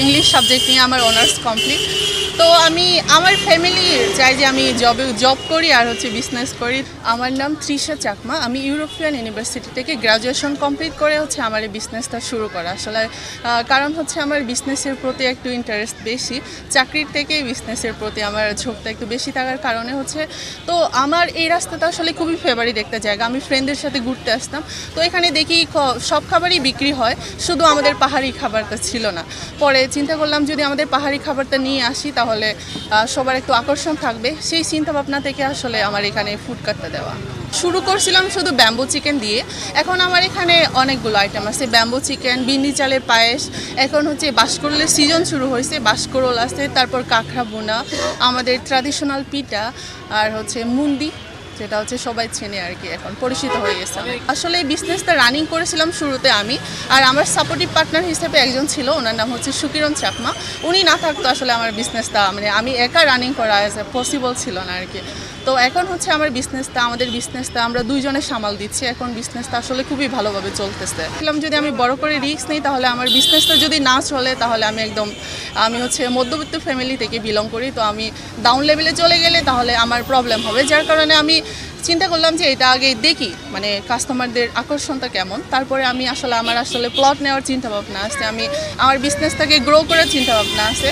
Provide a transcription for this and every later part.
English subject নিয়ে আমার honours complete. তো আমি আমার ফ্যামিলি চাই যে আমি জব করি আর বিজনেস করি। আমার নাম তৃষা চাকমা। আমি ইউরোপিয়ান ইউনিভার্সিটি থেকে গ্রাজুয়েশন কমপ্লিট করে আমার এই বিজনেসটা শুরু করা। আসলে কারণ আমার বিজনেসের প্রতি একটু ইন্টারেস্ট বেশি, চাকরির থেকে বিজনেসের প্রতি আমার ঝোঁকটা একটু বেশি থাকার কারণে তো আমার এই রাস্তাটা আসলে খুবই ফেভারিট একটা জায়গা। আমি ফ্রেন্ডদের সাথে ঘুরতে আসতাম, তো এখানে দেখি সব খাবারই বিক্রি হয়, শুধু আমাদের পাহাড়ি খাবারটা ছিল না। পরে চিন্তা করলাম যদি আমাদের পাহাড়ি খাবারটা নিয়ে আসি তাহলে সবার একটু আকর্ষণ থাকবে। সেই চিন্তা ভাবনা থেকে আসলে আমার এখানে ফুড কার্টটা দেওয়া। শুরু করছিলাম শুধু ব্যাম্বু চিকেন দিয়ে, এখন আমার এখানে অনেকগুলো আইটেম আছে। ব্যাম্বু চিকেন, বিন্নি চালের পায়েস, এখন বাঁশকরলের সিজন শুরু হয়েছে, বাঁশকরল আছে, তারপর কাঁকড়া বোনা, আমাদের ট্র্যাডিশনাল পিঠা, আর মুন্দি, যেটা সবাই চেনে আর কি, এখন পরিচিত হয়ে গেছে। আসলে এই বিজনেসটা রানিং করেছিলাম শুরুতে আমি, আর আমার সাপোর্টিভ পার্টনার হিসেবে একজন ছিল, ওনার নাম সুকিরণ চাকমা। উনি না থাকতো আসলে আমার বিজনেসটা আমি একা রানিং করা পসিবল ছিল না আর কি। তো এখন আমাদের বিজনেসটা আমরা দুইজনে সামাল দিচ্ছি। এখন বিজনেসটা আসলে খুবই ভালোভাবে চলতেছে। দেখলাম যদি আমি বড় করে রিস্ক নিই তাহলে আমার বিজনেসটা যদি না চলে তাহলে আমি মধ্যবিত্ত ফ্যামিলি থেকে বিলং করি, তো আমি ডাউন লেভেলে চলে গেলে তাহলে আমার প্রবলেম হবে। যার কারণে আমি চিন্তা করলাম যে এটা আগে দেখি, কাস্টমারদের আকর্ষণটা কেমন, তারপরে আমি আমার প্লট নেওয়ার চিন্তা ভাবনা আছে, আমার বিজনেসটাকে গ্রো করার চিন্তা ভাবনা আছে।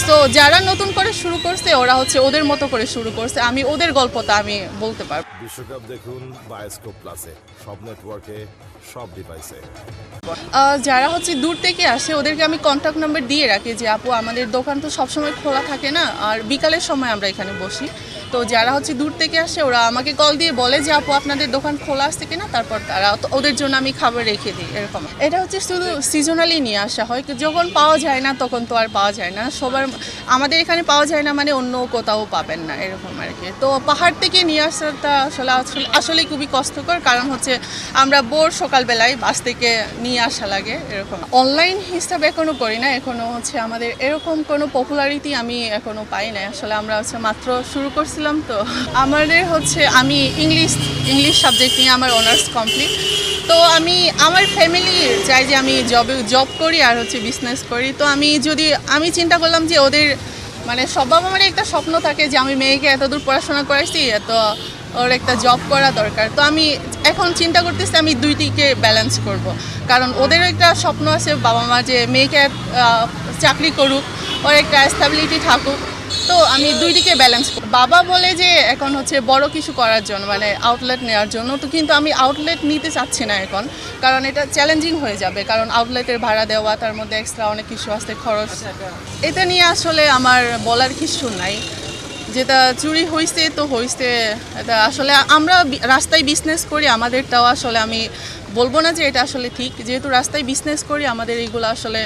তো যারা নতুন করে শুরু করছে ওরা ওদের মতো করে শুরু করছে, আমি ওদের গল্পটা আমি বলতে পারবো। বিশ্বকাপ দেখুন বায়োস্কোপ প্লাসে, সব নেটওয়ার্কে, সব ডিভাইসে। যারা দূর থেকে আসে ওদেরকে আমি কন্ট্যাক্ট নাম্বার দিয়ে রাখি যে আপু আমাদের দোকান তো সবসময় খোলা থাকে না, আর বিকালের সময় আমরা এখানে বসি। তো যারা দূর থেকে আসে ওরা আমাকে কল দিয়ে বলে যে আপু আপনাদের দোকান খোলা আসছে কিনা, তারপর তারা ওদের জন্য আমি খাবার রেখে দিই। এরকম এটা শুধু সিজনালি নিয়ে আসা হয়, যখন পাওয়া যায় না তখন তো আর পাওয়া যায় না। আমাদের এখানে পাওয়া যায় না মানে অন্য কোথাও পাবেন না, এরকম আর কি। তো পাহাড় থেকে নিয়ে আসাটা আসলে খুবই কষ্টকর, কারণ আমরা ভোর সকালবেলায় বাস থেকে নিয়ে আসা লাগে এরকম। অনলাইন হিসাবে এখনো করি না, এখনো আমাদের এরকম কোনো পপুলারিটি আমি এখনো পাই না। আসলে আমরা মাত্র শুরু করছিলাম। তো আমাদের আমি ইংলিশ সাবজেক্ট নিয়ে আমার অনার্স কমপ্লিট। তো আমার ফ্যামিলি চাই যে আমি জব করি আর বিজনেস করি। তো আমি চিন্তা করলাম যে ওদের সব বাবা মায়ের একটা স্বপ্ন থাকে যে আমি মেয়েকে এতদূর পড়াশোনা করাইছি, তো ওর একটা জব করা দরকার। তো আমি এখন চিন্তা করতেছি আমি দুইটিকে ব্যালেন্স করব, কারণ ওদেরও একটা স্বপ্ন আছে বাবা মা যে মেয়েকে চাকরি করুক, ওর একটা স্টেবিলিটি থাকুক। তো আমি দুইটিকে ব্যালেন্স করি। বাবা বলে যে এখন বড় কিছু করার জন্য, আউটলেট নেওয়ার জন্য। তো কিন্তু আমি আউটলেট নিতে চাচ্ছি না এখন, কারণ এটা চ্যালেঞ্জিং হয়ে যাবে, কারণ আউটলেটের ভাড়া দেওয়া, তার মধ্যে এক্সট্রা অনেক কিছু আছে খরচ। এটা নিয়ে আসলে আমার বলার কিছু নাই, যেটা চুরি হয়েছে তো হয়েছে। এটা আসলে আমরা রাস্তায় বিজনেস করি, আমাদেরটাও আসলে আমি বলবো না যে এটা আসলে ঠিক, যেহেতু রাস্তায় বিজনেস করি আমাদের এইগুলো আসলে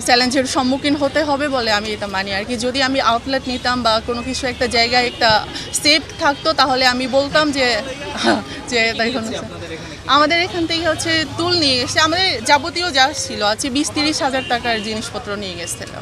চ্যালেঞ্জের সম্মুখীন হতে হবে বলে আমি এটা মানি আর কি। যদি আমি আউটলেট নিতাম বা কোনো কিছু একটা জায়গায় একটা সেফ থাকতো তাহলে আমি বলতাম যে দেখুন আমাদের এখান থেকে টুল নিয়ে গেছে, আমাদের যাবতীয় যা ছিল 20-30 হাজার টাকার জিনিসপত্র নিয়ে গেছিল।